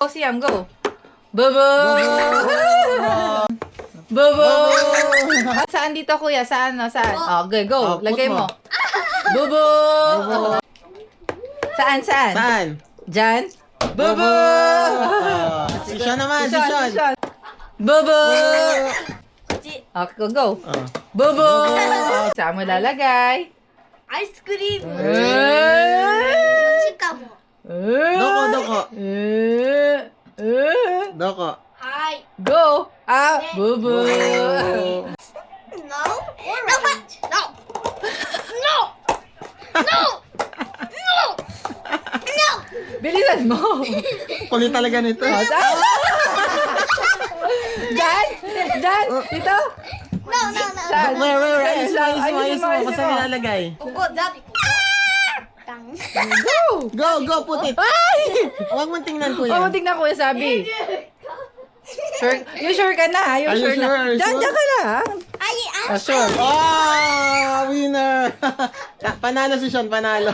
Go, Siam, go. Bobo! Bobo! Saan dito, kuya? Saan? Saan? Oh, go. Lagay mo. Bobo! Saan? Saan? Diyan? Bobo! Si Sean naman, si Sean. Bobo! Okay, go. Bobo! Saan mo lalagay? アイスクリーム。 Eh! しかも。 Doko. Doko. はい。 Go! Bobo! No. Orange. No. No. No. No. No. Bilisan mo! Kulit talaga nito. Diyan! Dito! No, no, no. Saan? Where? Ayos Ayusin mo. mo. Basta nilalagay. ここ、ザビ、ここ。タン。 Go! Put it. Huwag mong tingnan, Oh, kuya. tingnan ko yung sabi. Sure, you sure ka na, ha? Are you Sure na. sure? Are you Diyan sure? ka lang, ha? Ay, Sure. Oh, winner! Panalo si Sean, panalo.